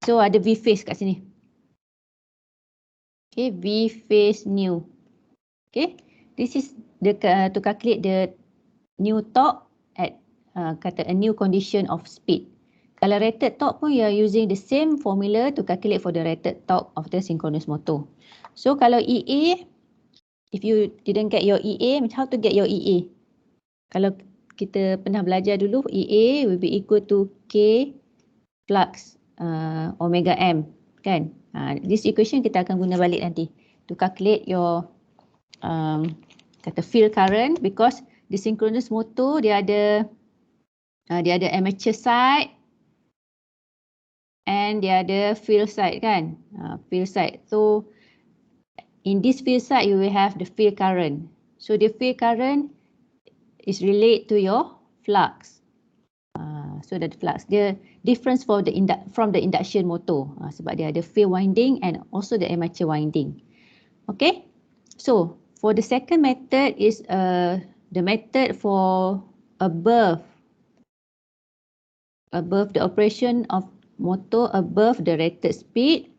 So ada V face kat sini. Okay, V face new. Okay, this is the to calculate the new torque at kata a new condition of speed. Kalau rated torque pun you are using the same formula to calculate for the rated torque of the synchronous motor. So kalau EA, if you didn't get your EA, how to get your EA? Kalau kita pernah belajar dulu, EA will be equal to K flux omega M, kan? This equation kita akan guna balik nanti to calculate your kata field current, because the synchronous motor dia ada armature side and dia ada field side, kan? Field side. So in this field side you will have the field current. So the field current is related to your flux. So the flux, the difference from the induction motor, sebab dia ada field winding and also the armature winding. Okay, so for the second method is the method for above the operation of motor above the rated speed.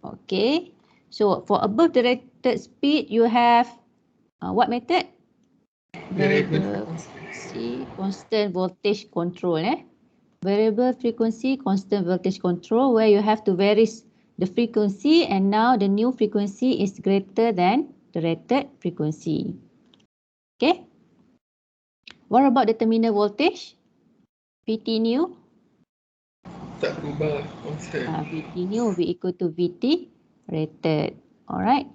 Okay, so for above the rated speed you have what method? Variable frequency constant voltage control. Variable frequency constant voltage control, where you have to vary the frequency, and now the new frequency is greater than the rated frequency. Okay. What about the terminal voltage? VT new? Tak berubah, konstant. VT new will be equal to VT rated. Alright.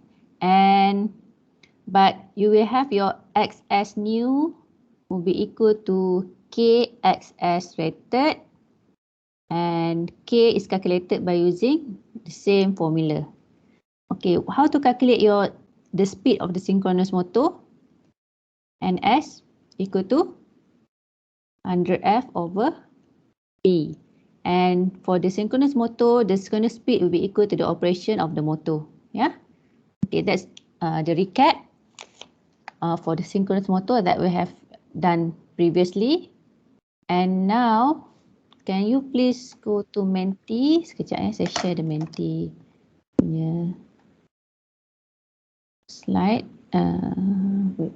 But you will have your XS new will be equal to KXS rated, and K is calculated by using the same formula. Okay, how to calculate the speed of the synchronous motor? NS equal to 100F over P. And for the synchronous motor, the synchronous speed will be equal to the operation of the motor. Yeah. Okay, that's the recap for the synchronous motor that we have done previously. And now, can you please go to Menti? Sekejap saya share the Menti punya slide. Wait.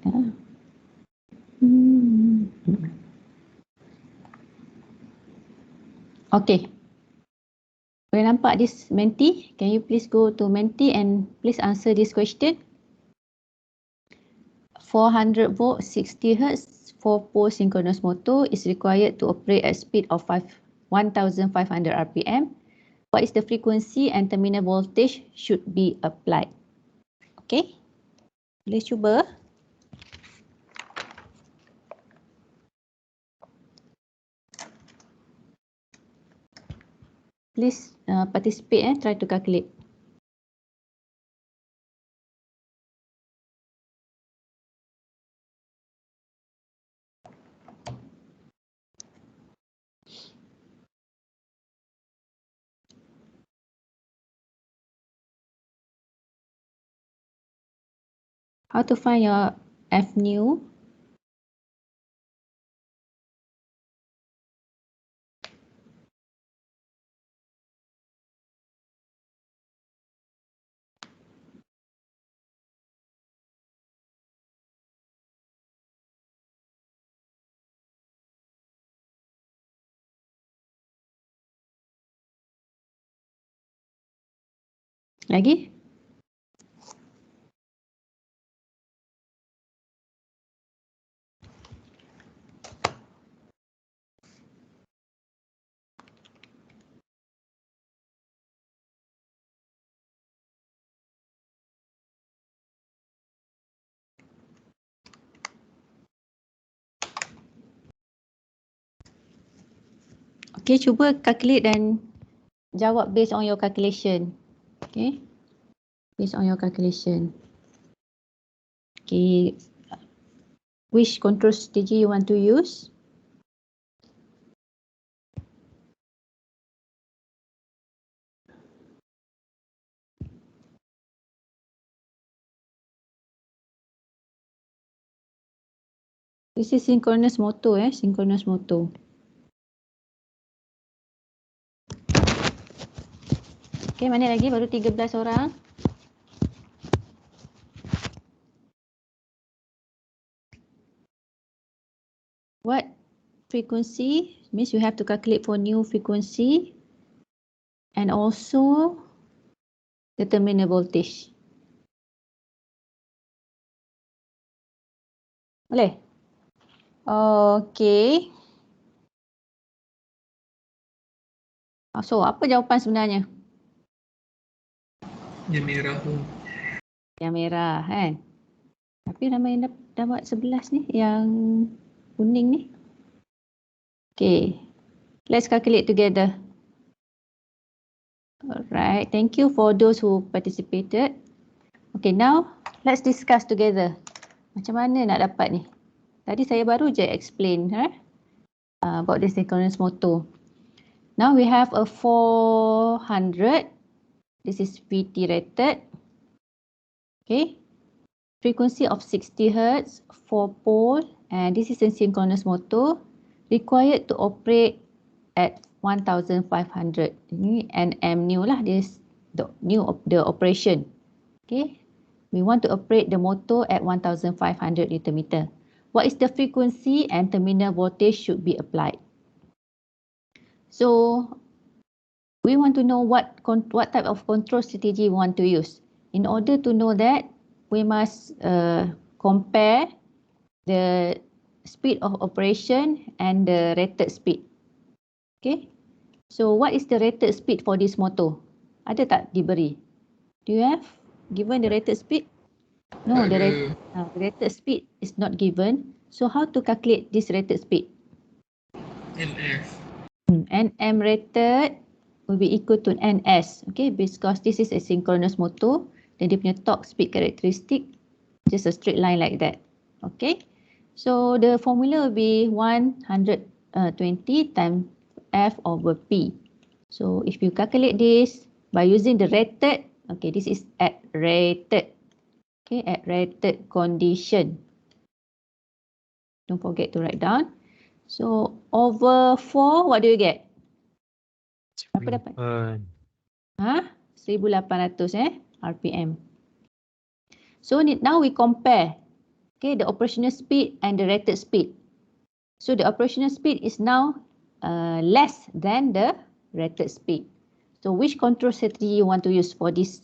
Okay. Boleh nampak this Menti? Can you please go to Menti and please answer this question? 400 volt 60 Hz 4-pole synchronous motor is required to operate at speed of 1500 RPM. What is the frequency and terminal voltage should be applied? Okay, boleh cuba. Please participate, try to calculate. How to find your F new? Lagi? Okay, cuba calculate dan jawab based on your calculation. Okay, based on your calculation. Okay, which control strategy you want to use? This is synchronous motor, synchronous motor. Okay, mana lagi? Baru 13 orang. What frequency? Means you have to calculate for new frequency and also the terminal voltage. Boleh? Okay. So, apa jawapan sebenarnya? Yang merah tu. Yang merah kan? Tapi nama yang dapat 11 ni, yang kuning ni. Okay. Let's calculate together. Alright, thank you for those who participated. Okay, now let's discuss together. Macam mana nak dapat ni? Tadi saya baru je explain about the synchronous motor. Now we have a 400. This is VT rated. Okay. Frequency of 60 Hz, 4 pole, and this is a synchronous motor required to operate at 1500. Ini Nm new lah, this the new of the operation. Okay. We want to operate the motor at 1500 Nm meter. What is the frequency and terminal voltage should be applied? So we want to know what type of control strategy we want to use. In order to know that, we must compare the speed of operation and the rated speed. Okay. So what is the rated speed for this motor? Ada tak diberi? Do you have given the rated speed? No, the rated speed is not given. So how to calculate this rated speed? NF. Nm rated will be equal to Ns. Okay, because this is a synchronous motor. Dan dia punya torque speed characteristic just a straight line like that. Okay, so the formula will be 120 times F over P. So if you calculate this by using the rated, okay, this is at rated. Okay, at rated condition. Don't forget to write down. So over 4, what do you get? Apa dapat? 1800 RPM. So now we compare, okay, the operational speed and the rated speed. So the operational speed is now less than the rated speed. So which control strategy you want to use for this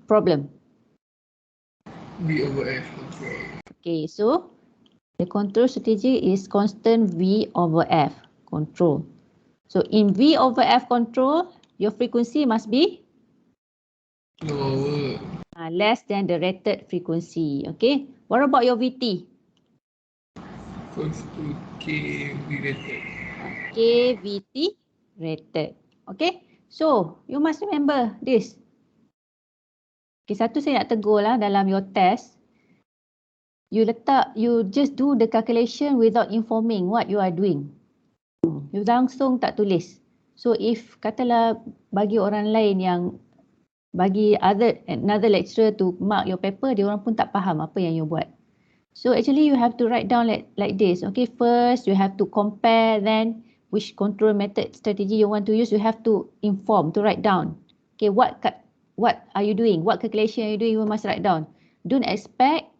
problem? V over F control. Okay, so the control strategy is constant V over F control. So in V over F control, your frequency must be Lower. less than the rated frequency. Okay. What about your VT? Equals to K V rated. KVT rated. Okay. So you must remember this. Okay, satu saya nak tegur lah dalam your test. You just do the calculation without informing what you are doing. You langsung tak tulis. So if katalah bagi orang lain yang bagi another lecturer to mark your paper, dia orang pun tak faham apa yang you buat. So actually you have to write down like this. Okay, first you have to compare, then which control method strategy you want to use, you have to inform, to write down. Okay, what are you doing? What calculation are you doing? You must write down. Don't expect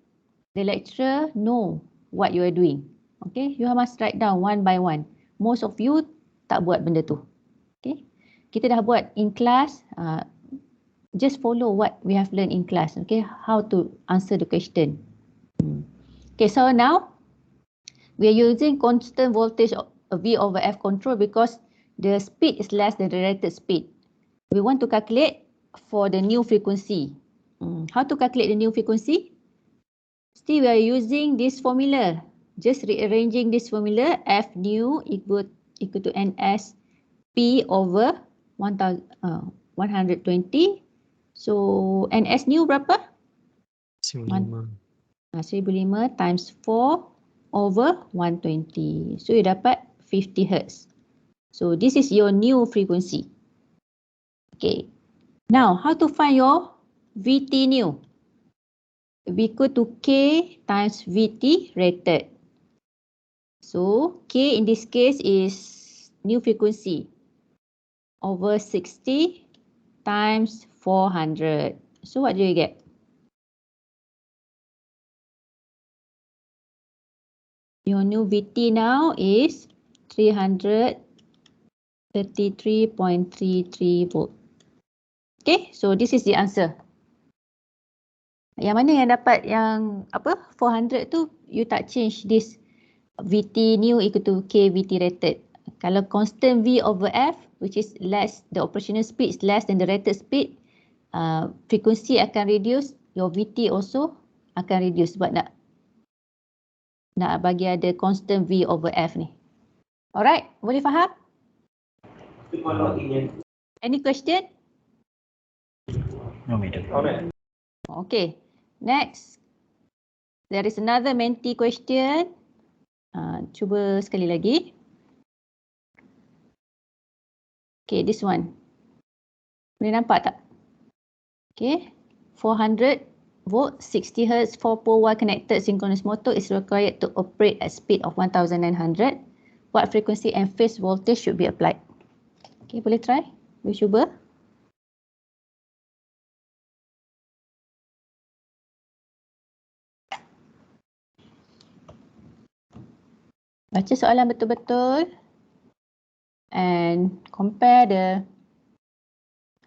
the lecturer know what you are doing. Okay, you must write down one by one. Most of you tak buat benda tu. Okay, kita dah buat in class. Just follow what we have learned in class. Okay, how to answer the question. Okay, so now we are using constant voltage of V over F control because the speed is less than the rated speed. We want to calculate for the new frequency. How to calculate the new frequency? Still we are using this formula. Just rearranging this formula. F new equal to Ns P over 120. So Ns new berapa? 1,500. 1,500 times 4 over 120. So you dapat 50 Hz. So this is your new frequency. Okay. Now how to find your VT new? V equal to K times VT rated. So K in this case is new frequency over 60 times 400. So what do you get? Your new VT now is 333.33 volt. Okay, so this is the answer. Yang mana yang dapat yang apa 400 tu, you tak change this VT new equal to K VT rated. Kalau constant V over F, which is less, the operational speed is less than the rated speed, frequency akan reduce, your VT also akan reduce sebab nak bagi ada constant V over F ni. Alright, boleh faham? Any question? No, madam. Okay, next. There is another Menti question. Cuba sekali lagi. Okay, this one. Boleh nampak tak? Okay, 400 volt, 60 Hz, 4 pole Y connected synchronous motor is required to operate at speed of 1900. What frequency and phase voltage should be applied? Okay, boleh try? Boleh cuba? Baca soalan betul-betul and compare the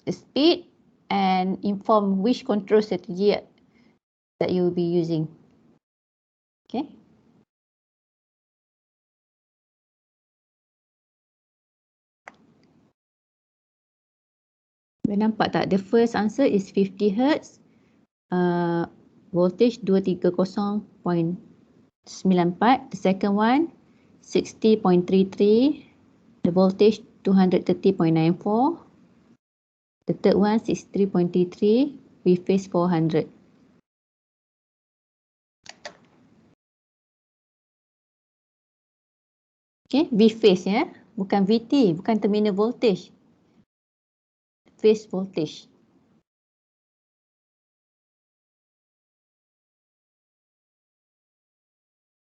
speed and inform which control strategy that you will be using. Okay. Boleh nampak tak? The first answer is 50 Hz. Voltage 230.94. The second one 60.33. The voltage 230.94. The third one 63.33 with phase 400. Okay, V phase ya, bukan VT, bukan terminal voltage. Phase voltage.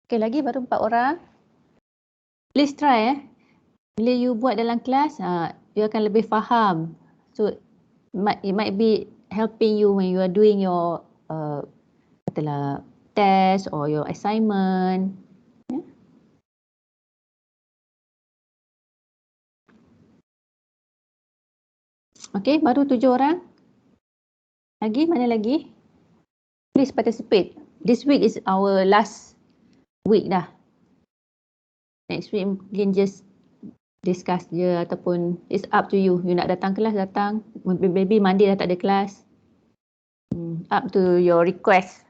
Okay, lagi baru 4 orang. Please try ya. Bila you buat dalam kelas, you akan lebih faham. So it might be helping you when you are doing your katalah test or your assignment. Yeah. Okay, baru 7 orang. Lagi, mana lagi? Please participate. This week is our last week dah. Next week mungkin just discuss je ataupun it's up to you. You nak datang kelas, datang. Maybe Monday dah tak ada kelas. Up to your request.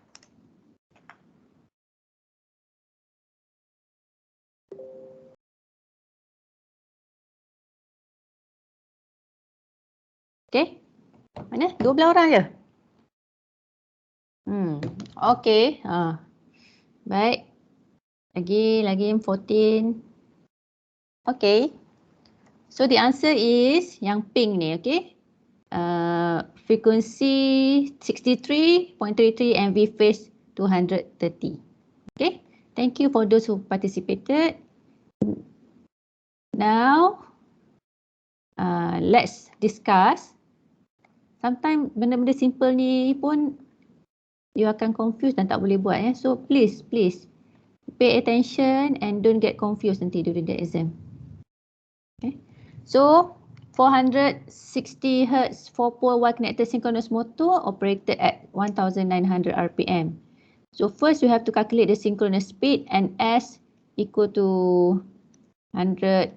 Okay. Mana? 12 orang je? Okay. Baik. Lagi 14. Okay. So the answer is yang pink ni, okay? Frequency 63.33 and V phase 230. Okay. Thank you for those who participated. Now, let's discuss. Sometimes benda-benda simple ni pun you akan confused dan tak boleh buat ya. So please pay attention and don't get confused nanti during the exam. Okay. So 460 Hz 4 pole Y connected synchronous motor operated at 1900 RPM. So first you have to calculate the synchronous speed and S equal to 100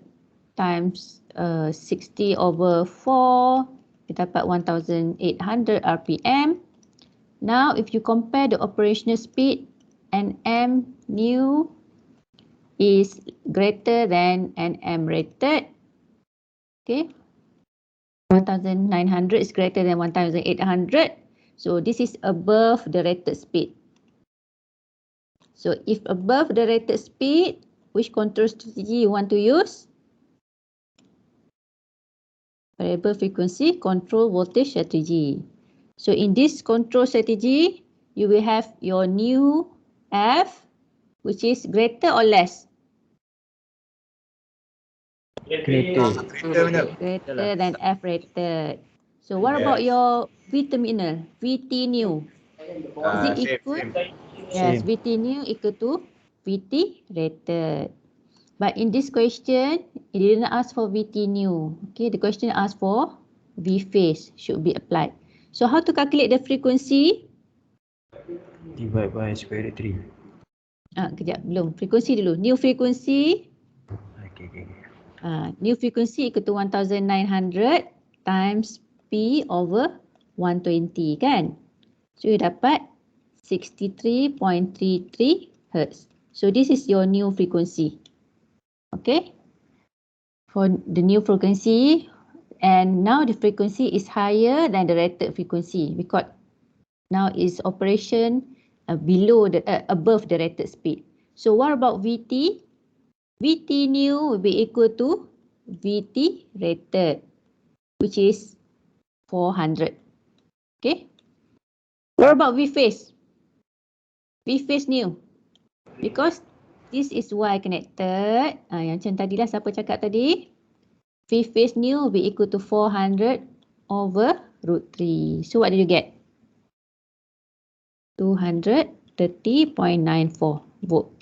times 60 over 4. Kita dapat 1800 RPM. Now, if you compare the operational speed, Nm new is greater than Nm rated. Okay. 1900 is greater than 1800. So this is above the rated speed. So if above the rated speed, which control strategy you want to use? Variable frequency control voltage strategy. So in this control strategy, you will have your new F, which is greater or less? Greater. Greater than F rated. So what about your V terminal? VT new. Is it equal? Yes, Same. VT new equal to VT rated. But in this question, it didn't ask for VT new. Okay, the question asked for V phase should be applied. So how to calculate the frequency? Divide by square root 3. Kejap, belum. Frequency dulu. New frequency. Okay. New frequency equal to 1900 times P over 120 kan? So you dapat 63.33 Hz. So this is your new frequency. Okay? For the new frequency, and now the frequency is higher than the rated frequency because now is operation above the rated speed. So what about VT? VT new will be equal to VT rated, which is 400. Okay. What about V phase? V phase new. Because this is Y connected. Yang macam tadilah siapa cakap tadi? V phase new will be equal to 400 over root 3. So what did you get? 230.94 volt.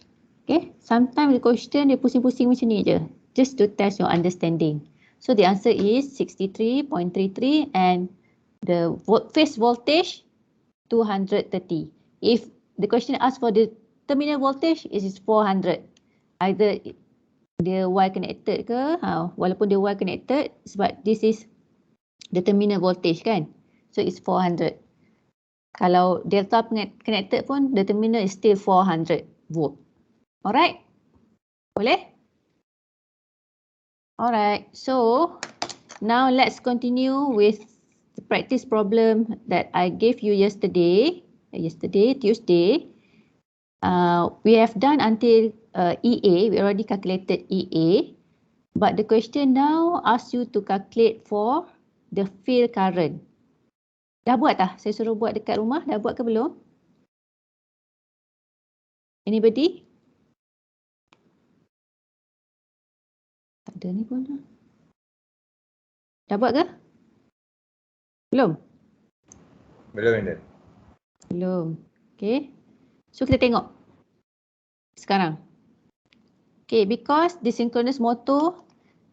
Okay. Sometimes the question dia pusing-pusing macam ni je. Just to test your understanding. So the answer is 63.33 and the phase voltage 230. If the question asks for the terminal voltage, it is 400. Either dia Y connected ke, walaupun dia Y connected, sebab this is the terminal voltage kan. So it's 400. Kalau delta connected pun, the terminal is still 400 volt. Alright? Boleh? Alright, so now let's continue with the practice problem that I gave you yesterday, Tuesday. We have done until EA, we already calculated EA. But the question now asks you to calculate for the field current. Dah buat tak? Saya suruh buat dekat rumah, dah buat ke belum? Anybody? Tak ada ni pun. Dah buat ke? Belum? Belum. Okay. So kita tengok sekarang. Okay, because the synchronous motor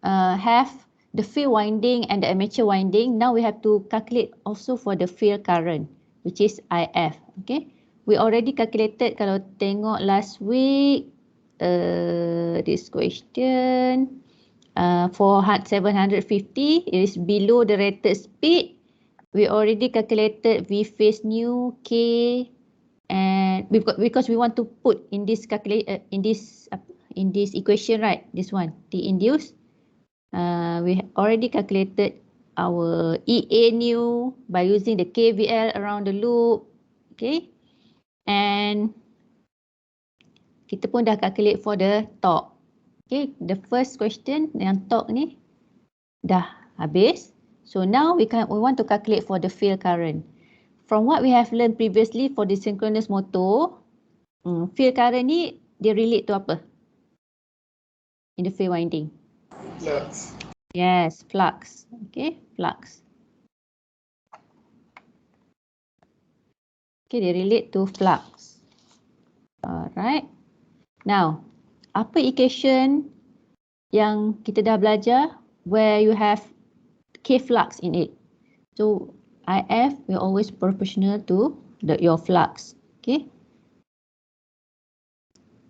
have the field winding and the armature winding, now we have to calculate also for the field current, which is IF. Okay. We already calculated, kalau tengok last week, this question, for 750, it is below the rated speed. We already calculated V phase new, K, and because we want to put in this in this equation, right? This one, the induced. We already calculated our EA new by using the KVL around the loop. Okay. And kita pun dah calculate for the torque. Okay. The first question yang torque ni dah habis. So now we want to calculate for the field current. From what we have learned previously for the synchronous motor, field current ni dia relate to apa? In the field winding. Flux. Yes, flux. Okay, flux. Okay, they relate to flux. Alright. Now, apa equation yang kita dah belajar where you have K flux in it? So, IF will always proportional to your flux. Okay.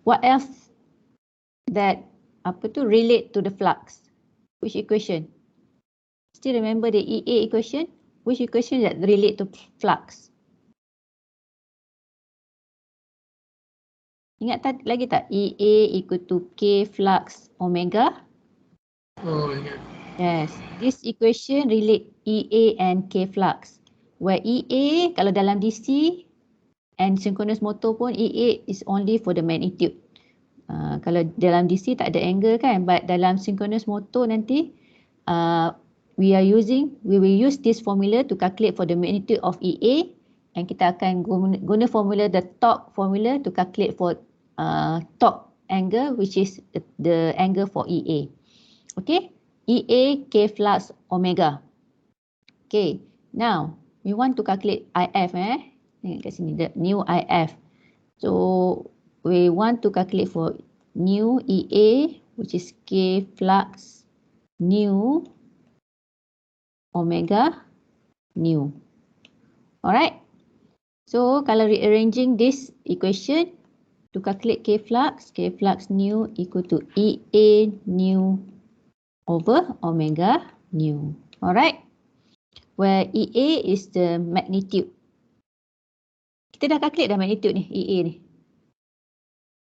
What else that relate to the flux? Which equation? Still remember the EA equation? Which equation that relate to flux? Ingat lagi tak? EA equal to K flux omega. Oh, yeah. Yes, this equation relate EA and K flux. Where EA kalau dalam DC and synchronous motor pun EA is only for the magnitude. Kalau dalam DC tak ada angle kan, but dalam synchronous motor nanti we will use this formula to calculate for the magnitude of EA, and kita akan guna formula the torque formula to calculate for torque angle, which is the angle for EA. Okay, EA K flux omega. Okay, now we want to calculate IF Tengok kat sini, the new IF. So we want to calculate for new EA, which is K flux new omega new. Alright. So kalau rearranging this equation to calculate K flux new equal to EA new over omega new. Alright. Where EA is the magnitude. Kita dah calculate dah magnitude ni, EA ni.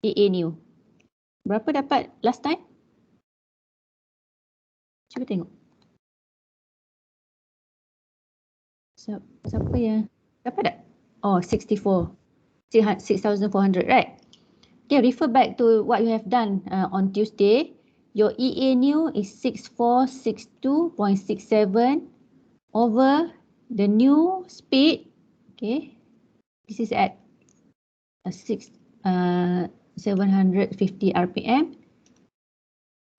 EA new. Berapa dapat last time? Cuba tengok. Siapa yang dapat tak? Oh, 64. 6,400, right? Okay, refer back to what you have done on Tuesday. Your EA new is 6462.67 over the new speed. Okay, this is at 750 RPM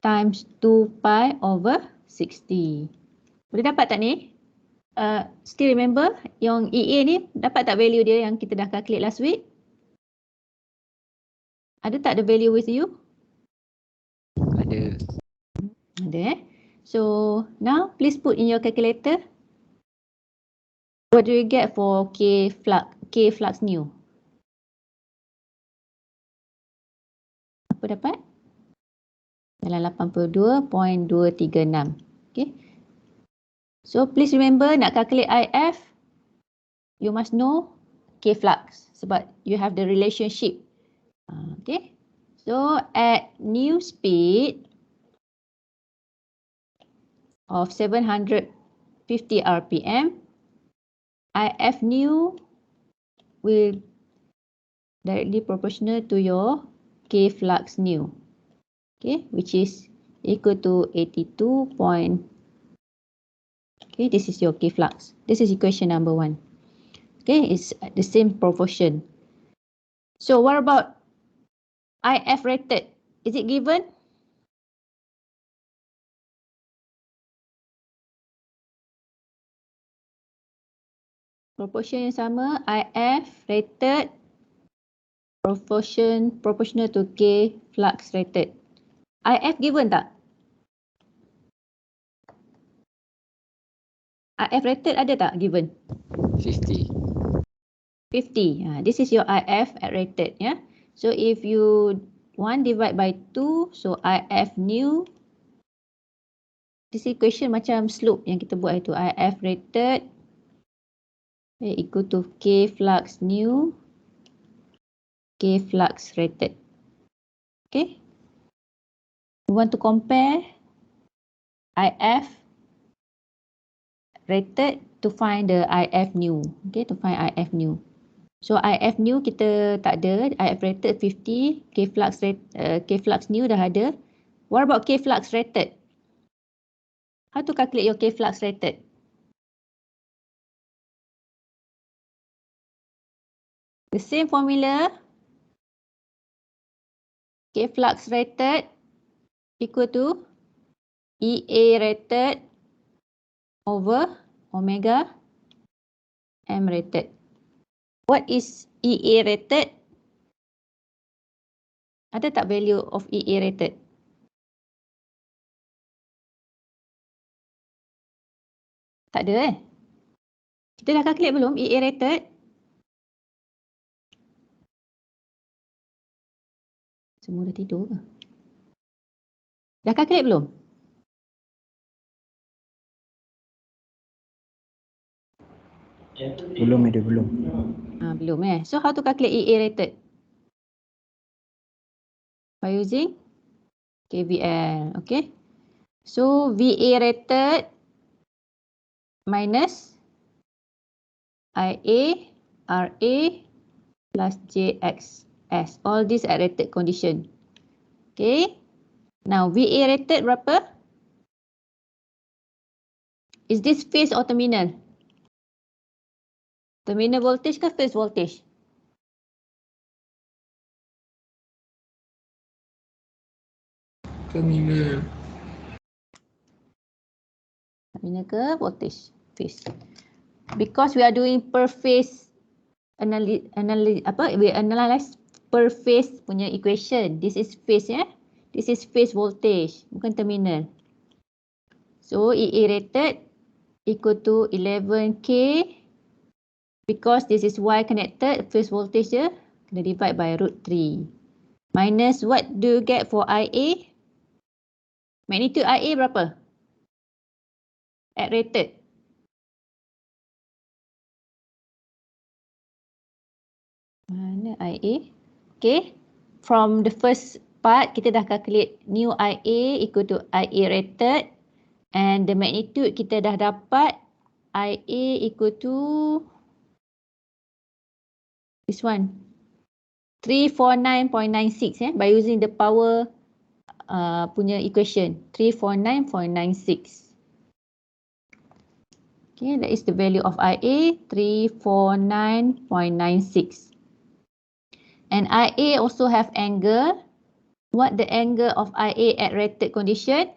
times 2 pi over 60. Boleh dapat tak ni? Still remember yang EA ni, dapat tak value dia yang kita dah calculate last week? Ada tak the value with you? Ada. Ada. So now please put in your calculator. What do you get for K flux new? Apa dapat? Dalam 82.236. Okay. So please remember, nak calculate IF, you must know K flux sebab you have the relationship. Okay. So at new speed of 750 RPM, IF new will directly proportional to your K flux new. Okay, which is equal to 82. Okay, this is your K flux. This is equation number 1. Okay, it's the same proportion. So what about IF rated? Is it given? Proportion yang sama, IF rated proportional to K flux rated. IF given tak? IF rated ada tak given? 50. 50. This is your IF at rated. Yeah. So if you 1 divide by 2, so IF new. This equation macam slope yang kita buat itu. IF rated equal to K flux new, K flux rated. Okay. We want to compare IF rated to find the IF new. Okay, to find IF new. So IF new kita tak ada, IF rated 50, K flux new dah ada. What about K flux rated? How to calculate your K flux rated? The same formula. K flux rated equal to EA rated over omega M rated. What is EA rated? Ada tak value of EA rated? Tak ada Kita dah calculate belum EA rated? Semua dah tidur ke? Dah calculate belum? Belum ada, belum. Belum So how to calculate EA rated? By using KVL. Okay. So VA rated minus IA RA plus JXS. All these at rated condition. Okay. Now VA rated berapa? Is this phase or terminal? Terminal voltage ke phase voltage? Terminal. Terminal ke voltage? phase. Because we are doing per phase we analyze per phase punya equation. This is phase ya. This is phase voltage, bukan terminal. So EA rated equal to 11K. Because this is Y connected, phase voltage je kena divide by √3. Minus what do you get for IA? Magnitude IA berapa? At rated. Mana IA? Okay. From the first part, kita dah calculate new IA equal to IA rated. And the magnitude kita dah dapat IA equal to this one. 349.96 by using the power punya equation. 349.96. Okay, that is the value of IA, 349.96. And IA also have angle. What the angle of IA at rated condition?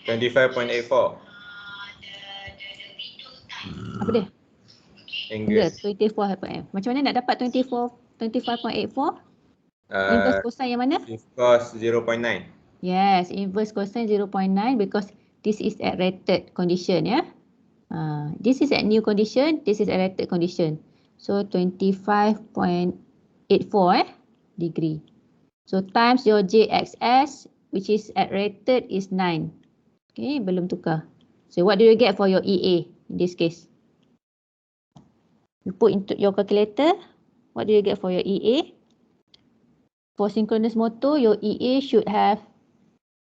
$25.84. Apa dia? Angle, 24. Macam mana nak dapat 25.84? Inverse cosine yang mana? Cos 0.9. Yes, inverse cosine 0.9 because this is at rated condition ya. This is at new condition, this is at rated condition. So 25.84 degree. So times your JXS which is at rated is 9. Okay, belum tukar. So what do you get for your EA in this case? You put into your calculator, what do you get for your EA? For synchronous motor, your EA should have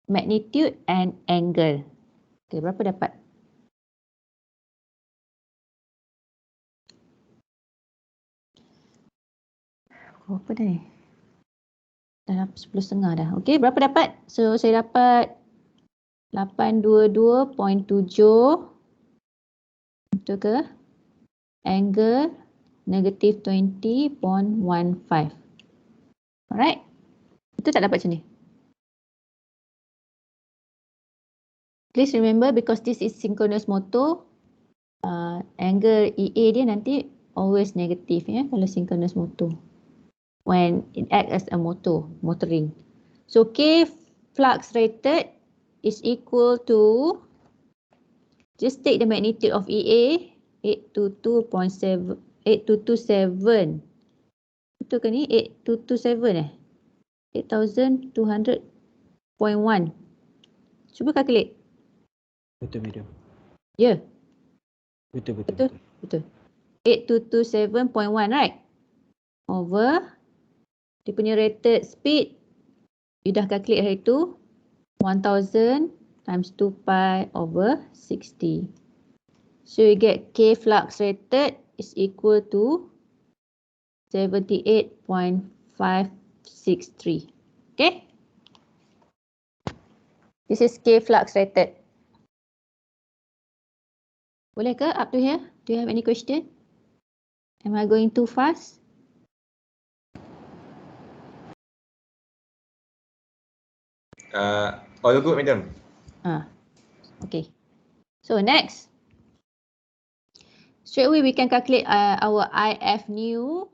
magnitude and angle. Okay, berapa dapat? Berapa dah ni? Dah 10.30 dah. Okay, berapa dapat? So, saya dapat 822.7. Betul ke? Angle negative 20.15. Alright. Itu tak dapat macam ni. Please remember because this is synchronous motor, angle EA dia nanti always negative ya kalau synchronous motor. When it acts as a motoring. So K flux rated is equal to, just take the magnitude of EA, 822.7, 8227. Betul ke ni? 8227 8200.1. Cuba calculate. Betul medium. Ya. Yeah. Betul. 8227.1 right? Over dia punya rated speed, you dah calculate hari tu, 1000 times 2 pi over 60. So you get K flux rated is equal to 78.563. Okay? This is K flux rated. Boleh ke up to here? Do you have any question? Am I going too fast? All good, madam. Okay. So next. Straight away we can calculate our IF new,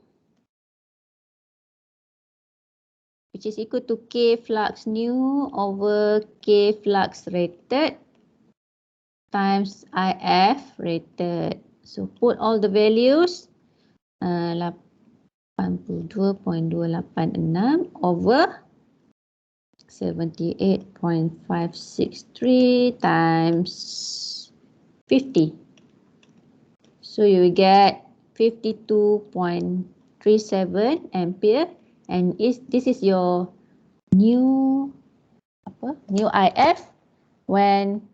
which is equal to K flux new over K flux rated times IF rated. So put all the values, 82.286 over 78.563 times 50. So you will get 52.37 ampere, and this is your new IF when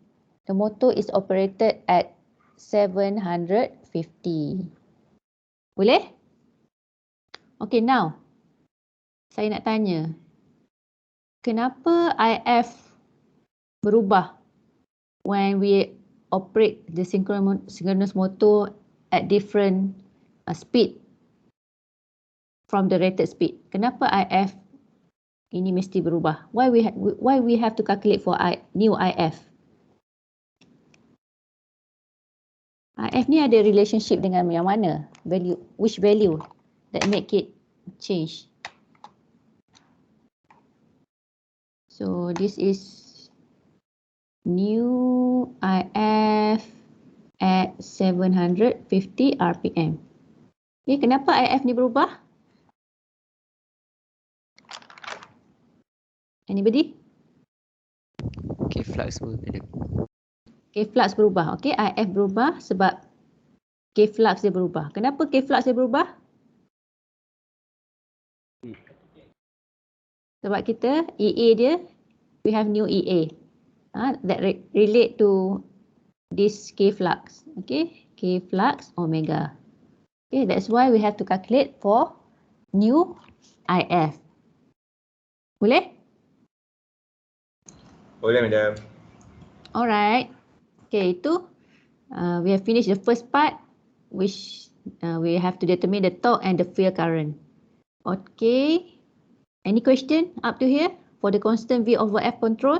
the motor is operated at 750. Boleh? Okay, now saya nak tanya, kenapa IF berubah when we operate the synchronous motor at different speed from the rated speed? Kenapa IF ini mesti berubah. Why we have to calculate for new IF? IF ni ada relationship dengan yang mana? Value, which value that make it change? So this is new IF at 750 RPM. Okay, kenapa IF ni berubah? Anybody? Okay, flux berubah. K-flux berubah. Okay, IF berubah sebab K-flux dia berubah. Kenapa K-flux dia berubah? Sebab kita EA dia, we have new EA. That relate to this K-flux. Okay, K-flux omega. Okay, that's why we have to calculate for new IF. Boleh? Boleh, Madam. Alright. Okay, itu we have finished the first part, which we have to determine the torque and the field current. Okay. Any question up to here for the constant V over F control?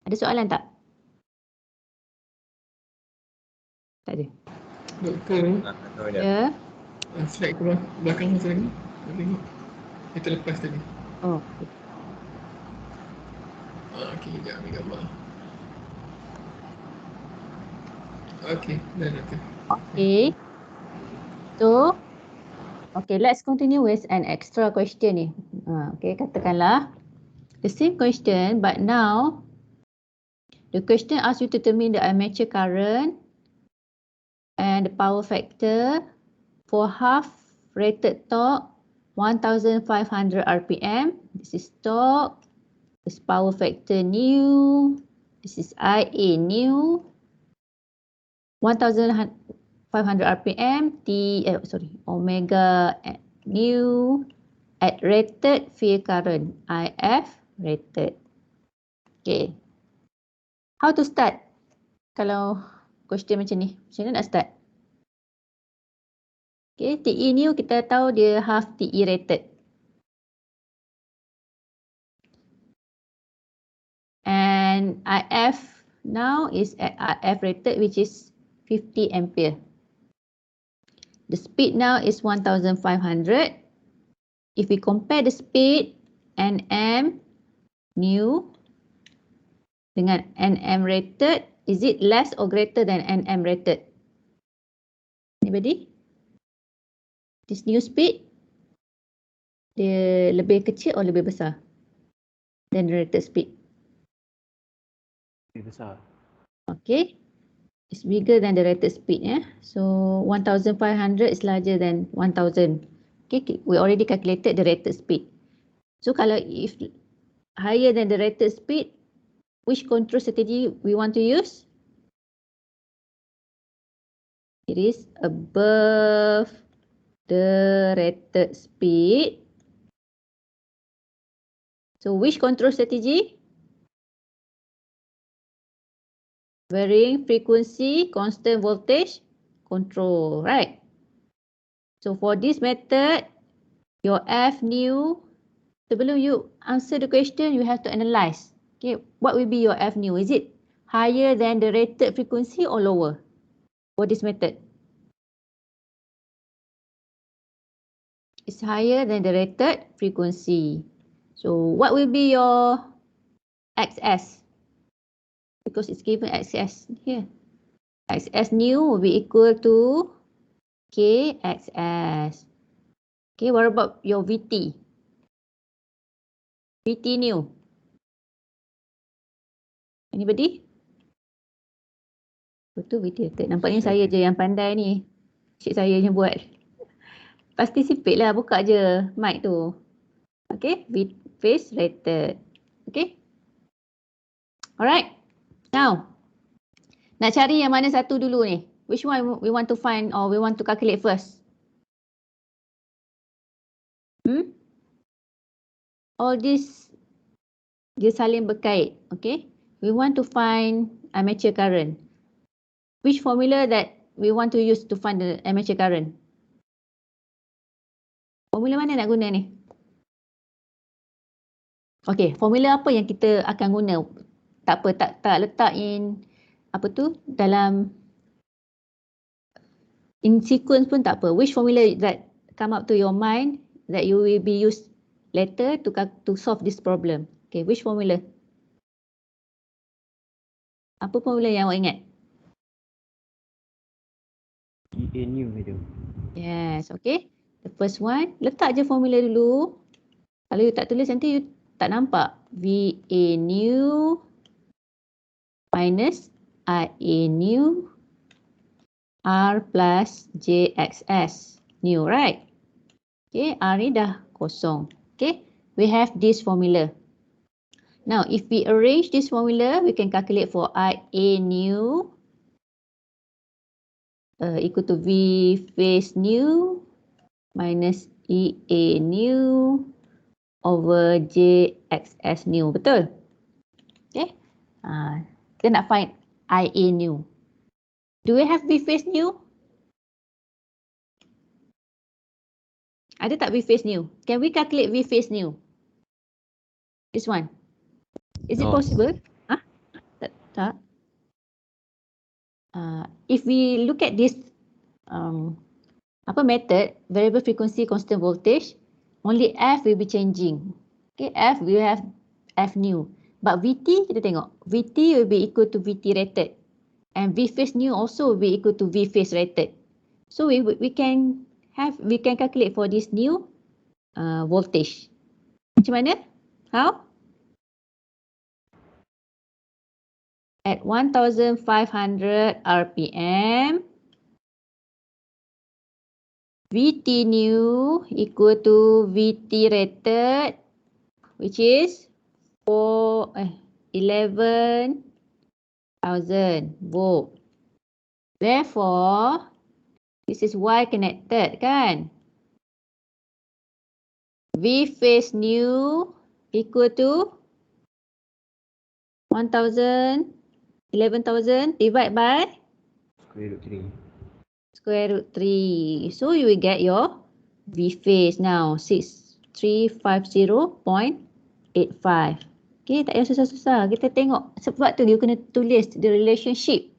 Ada soalan tak? Tak ada. Doktor, No, Madam. Ya. slide ke belakang masa lagi. Tengok. Kita lepas tadi. Oh. Okey, sekejap ambil gambar. Okey, dah doktor. Okay. So, okay, let's continue with an extra question ni. Okay, katakanlah the same question, but now the question asks you to determine the armature current and the power factor for half rated torque 1500 RPM. This is torque. This power factor new. This is IA new. 1500 RPM, omega new at rated field current, IF rated. Okay. How to start? Kalau question macam ni, macam mana nak start? Okay, TE new kita tahu dia half TE rated. And IF now is at IF rated, which is 50 ampere. The speed now is 1500. If we compare the speed NM new dengan NM rated, is it less or greater than NM rated? Anybody? This new speed, dia lebih kecil atau lebih besar than the rated speed? Lebih besar. Okay. It's bigger than the rated speed. So 1500 is larger than 1000. Okay, we already calculated the rated speed. So kalau if higher than the rated speed, which control strategy we want to use? It is above the rated speed. So which control strategy? Varying frequency, constant voltage control, right? So for this method, your F new, sebelum you answer the question, you have to analyze. Okay, what will be your F new? Is it higher than the rated frequency or lower for this method? It's higher than the rated frequency. So what will be your XS? Because it's given XS here. XS new will be equal to KXS. Okay, what about your VT? VT new. Anybody? Betul VT. Nampaknya saya je yang pandai ni. Cik saya yang buat. Participate lah, buka je mic tu. Okay, phase rated. Okay. Alright. Now, nak cari yang mana satu dulu ni? Which one we want to find or we want to calculate first? All this, dia saling berkait. Okay. We want to find armature current. Which formula that we want to use to find the armature current? Formula mana nak guna ni? Okay, formula apa yang kita akan guna? Tak apa, tak letak in apa tu dalam in sequence pun tak apa. Which formula that come up to your mind that you will be used later to solve this problem? Okay, which formula? Apa formula yang awak ingat? EA new video. Yes, okay. The first one, letak je formula dulu. Kalau you tak tulis nanti you tak nampak. VA new minus IA new R plus JXS new, right? Okay, R ni dah kosong. Okay, we have this formula. Now, if we arrange this formula, we can calculate for IA new equal to V face new minus EA new over JXS new. Betul? Okay. Kita nak find IA new. Do we have V face new? Ada tak V face new? Can we calculate V face new? This one. Is it No. possible? Tak. If we look at this method, variable frequency, constant voltage, only F will be changing. Okay, F we have F new. But VT kita tengok, VT will be equal to VT rated. And V phase new also will be equal to V phase rated. So we can calculate for this new voltage. Macam mana? How? At 1500 RPM, VT new equal to VT rated, which is 11,000 volt. Therefore, this is Y connected, kan? V phase new equal to 1,000, 11,000 divided by Square root 3. square root 3. So you will get your V phase now 6350.85. Okay, tak payah susah-susah. Kita tengok sebab tu you kena tulis the relationship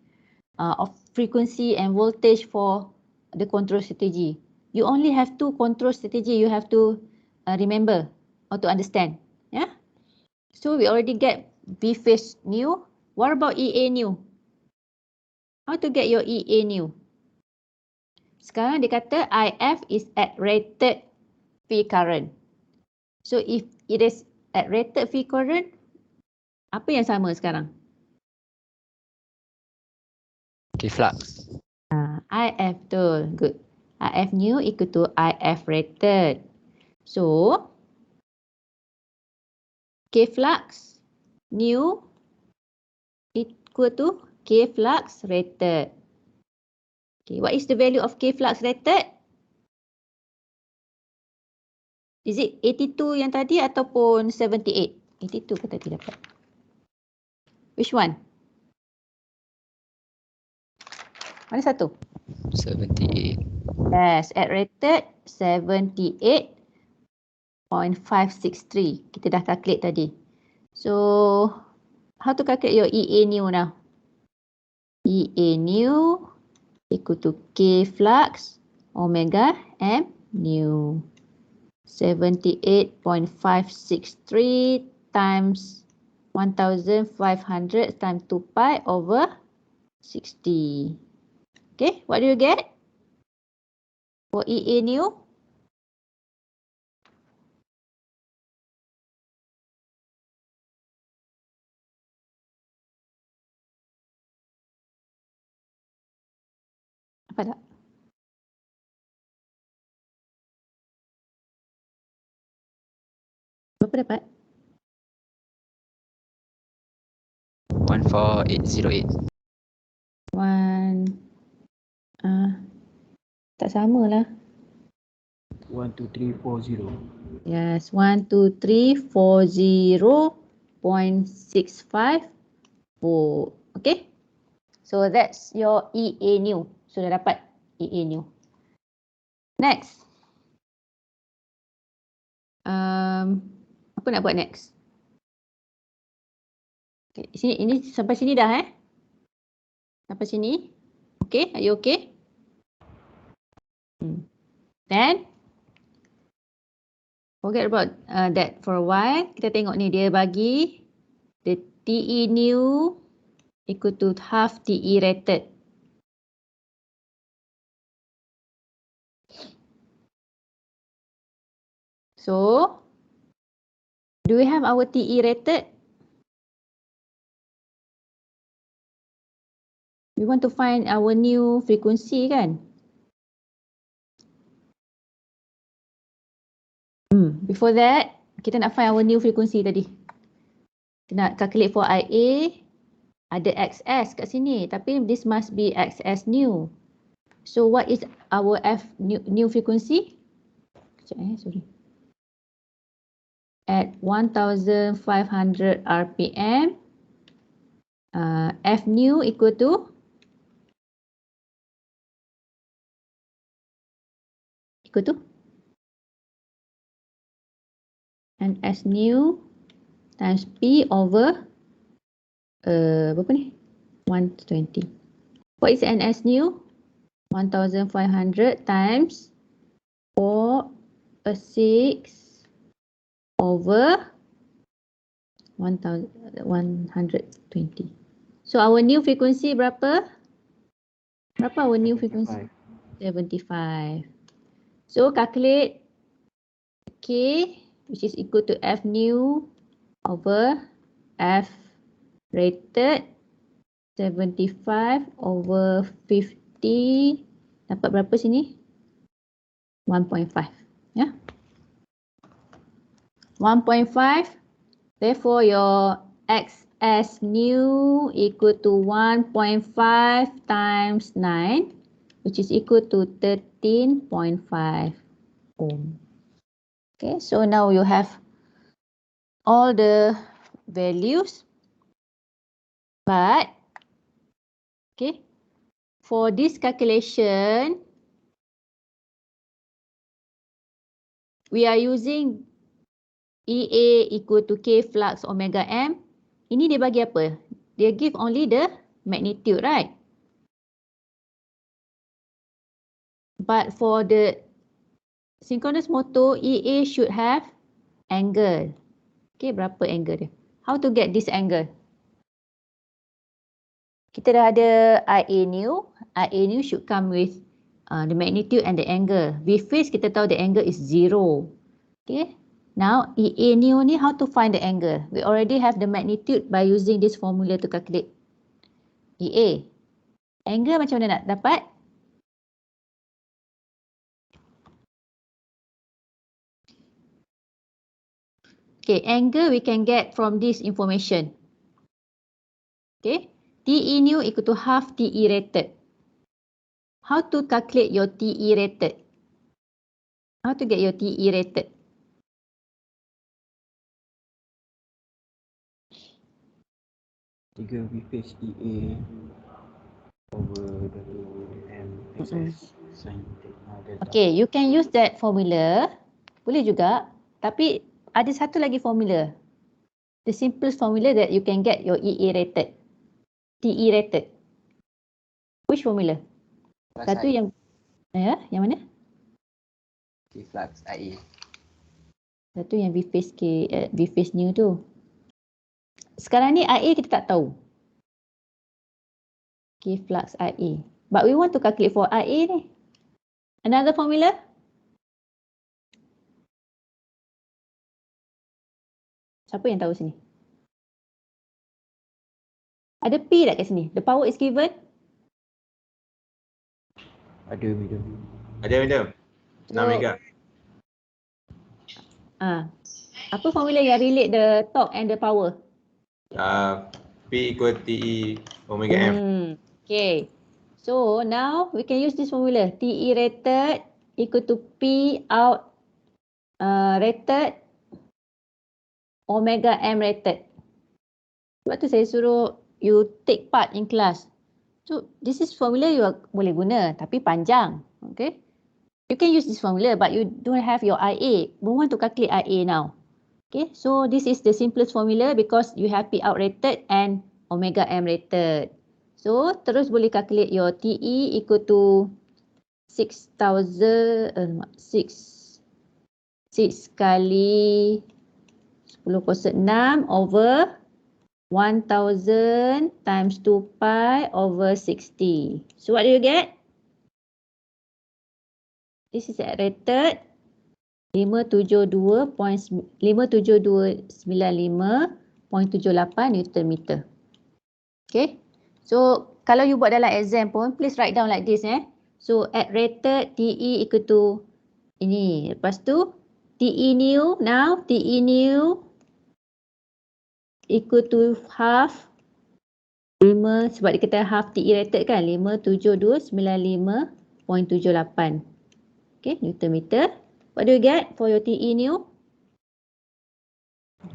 of frequency and voltage for the control strategy. You only have two control strategy you have to remember or to understand. Yeah. So we already get V phase new. What about EA new? How to get your EA new? Sekarang dia kata IF is at rated V current. So if it is at rated V current, apa yang sama sekarang? Okay, flux. IF betul. Good. IF new equal to IF rated. So K flux new equal to K flux rated. Okay, what is the value of K flux rated? Is it 82 yang tadi ataupun 78? 82 ke tadi dapat? Which one? Mana satu? 78. Yes, at rated 78.563. Kita dah calculate tadi. So, how to calculate your EA new now? EA new equal to K flux omega M new. 78.563 times 1500 times 2 pi over 60. Okay, what do you get? For EA new? Apa tak? Berapa dapat? 14808. Tak sama lah. 12340. Yes, 12340.65 volt. Okay. So that's your EA new. Sudah dapat EA new. Next. Apa nak buat next? Okay, ini sampai sini dah Sampai sini. Okay, are you okay? Then forget about that for a while. Kita tengok ni dia bagi the TE new equal to half TE rated. So, do we have our TE rated? We want to find our new frequency kan? Before that, kita nak find our new frequency tadi. Kita nak calculate for IA. Ada XS kat sini. Tapi this must be XS new. So what is our F new frequency? Sekejap sorry. At 1500 RPM. F new equal to? NS new times P over berapa ni? 120. What is NS new? 1500 times 4/6 over 120. So our new frequency berapa? Berapa our new frequency? 75. So calculate K, which is equal to F new over F rated 75 over 50. Dapat berapa sini? 1.5. Ya. 1.5. Therefore your XS new equal to 1.5 times 9, which is equal to 13.5 ohm. Okay, so now you have all the values, but okay, for this calculation, we are using EA equal to K flux omega M. Ini dia bagi apa? Dia give only the magnitude, right? But for the synchronous motor, EA should have angle. Okay, berapa angle dia? How to get this angle? Kita dah ada IA new. IA new should come with the magnitude and the angle. V phase kita tahu the angle is 0. Okay. Now EA new ni, how to find the angle? We already have the magnitude by using this formula to calculate EA. Angle macam mana nak dapat? Okay, angle we can get from this information. Okay, TE new equal to half TE rated. How to calculate your TE rated? How to get your TE rated? Tiga V phase EA over MXS sin delta. Okay, you can use that formula. Boleh juga. Tapi ada satu lagi formula. The simplest formula that you can get your EA rated. TE rated. Which formula? Satu yang yang mana? K flux IA. Satu yang V phase new tu. Sekarang ni IA kita tak tahu. K flux IA. But we want to calculate for IA ni. Another formula? Siapa yang tahu sini? Ada P tak kat sini? The power is given? Ada medium. Ada. 6 mega. Apa formula yang relate the torque and the power? P equal TE omega M. Okay. So now we can use this formula. TE rated equal to P out rated omega M rated. Sebab tu saya suruh you take part in class. So this is formula you boleh guna tapi panjang. Okay. You can use this formula but you don't have your IA. We want to calculate IA now. Okay, so this is the simplest formula because you have P out rated and omega M rated. So terus boleh calculate your TE equal to 6,000 6 kali 10 / 6 over 1000 times 2 pi over 60. So what do you get? This is at rated 57295.78 Newton meter. Okay. So kalau you buat dalam exam pun, please write down like this So at rated TE equal to ini. Lepas tu TE new, now TE new equal to half 5, sebab dia kata half TE rated kan, 57295.78. Okay, Newton meter. What do you get for your TE new?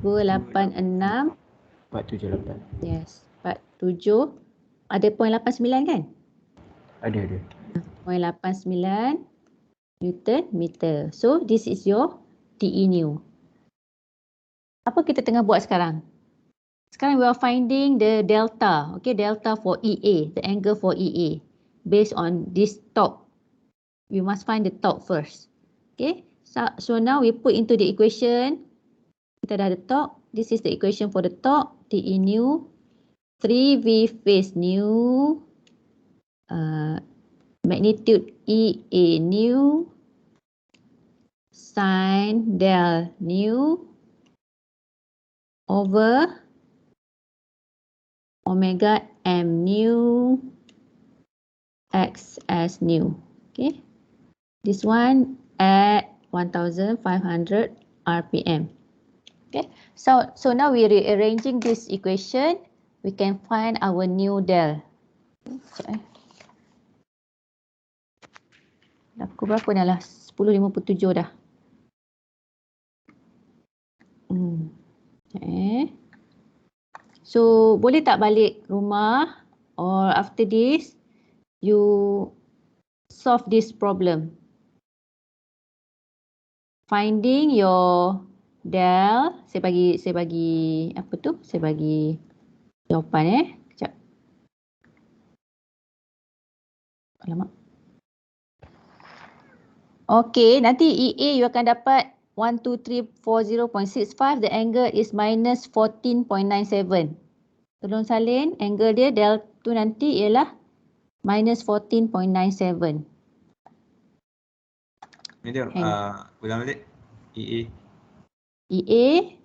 286. 478. Yes, 47. Ada 0.89 kan? Ada. 0.89 Newton meter. So this is your TE new. Apa kita tengah buat sekarang? Sekarang we are finding the delta. Okay, delta for EA, the angle for EA. Based on this torque. We must find the torque first. Okay, so now we put into the equation. Kita dah ada torque. This is the equation for the torque. TE new. 3V phase new. Magnitude EA new. Sin del new. Over omega M new. XS new. Okay. This one at 1500 RPM. Okay, so now we're rearranging this equation. We can find our new del. Aku berapa dah lah? 10.57 dah. Okay. So boleh tak balik rumah or after this you solve this problem. Finding your del, saya bagi apa tu? Saya bagi jawapan Kejap. Alamak. Okey, nanti EA you akan dapat 12340.65. The angle is minus 14.97. Tolong salin, angle dia del tu nanti ialah minus 14.97. Medium, ulang balik. EA. EA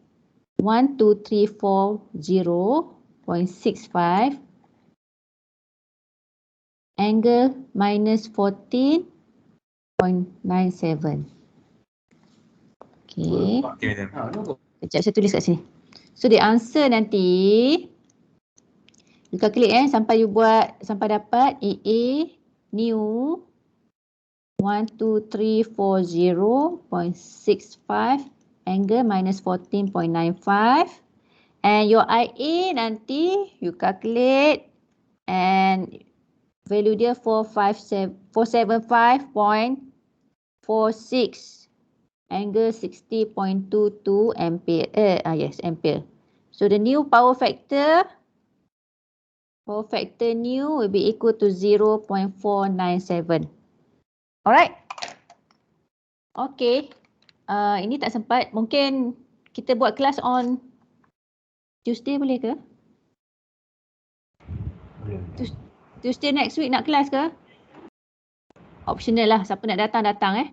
12340.65. Angle minus 14.97. Okay. Okay, medium. Sekejap saya tulis kat sini. So the answer nanti you calculate sampai you buat sampai dapat EA new 12340.65 angle minus 14.95 and your IA nanti you calculate and value dia 475.46 angle 60.22 ampere. Yes, ampere. So the new power factor new will be equal to 0.497. Alright. Okay. Ini tak sempat. Mungkin kita buat kelas on Tuesday boleh ke? Boleh. Tuesday next week nak kelas ke? Optional lah. Siapa nak datang, datang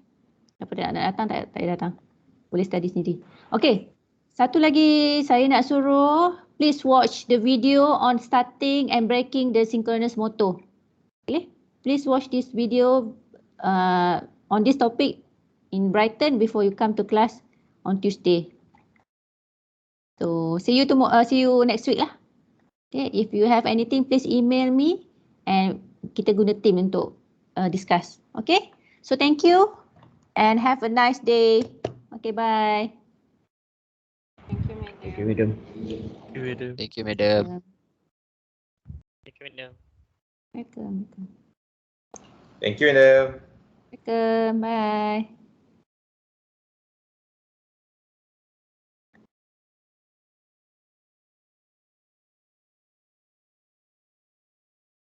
Siapa nak datang, tak payah datang. Boleh study sendiri. Okay. Satu lagi saya nak suruh, please watch the video on starting and breaking the synchronous motor. Okay. Please watch this video on this topic in Brighton before you come to class on Tuesday. So see you next week lah. Okay. If you have anything, please email me and kita guna team untuk discuss. Okay. So thank you and have a nice day. Okay, bye. Thank you, madam. Thank you, madam. Welcome. Thank you, madam. Welcome. Bye.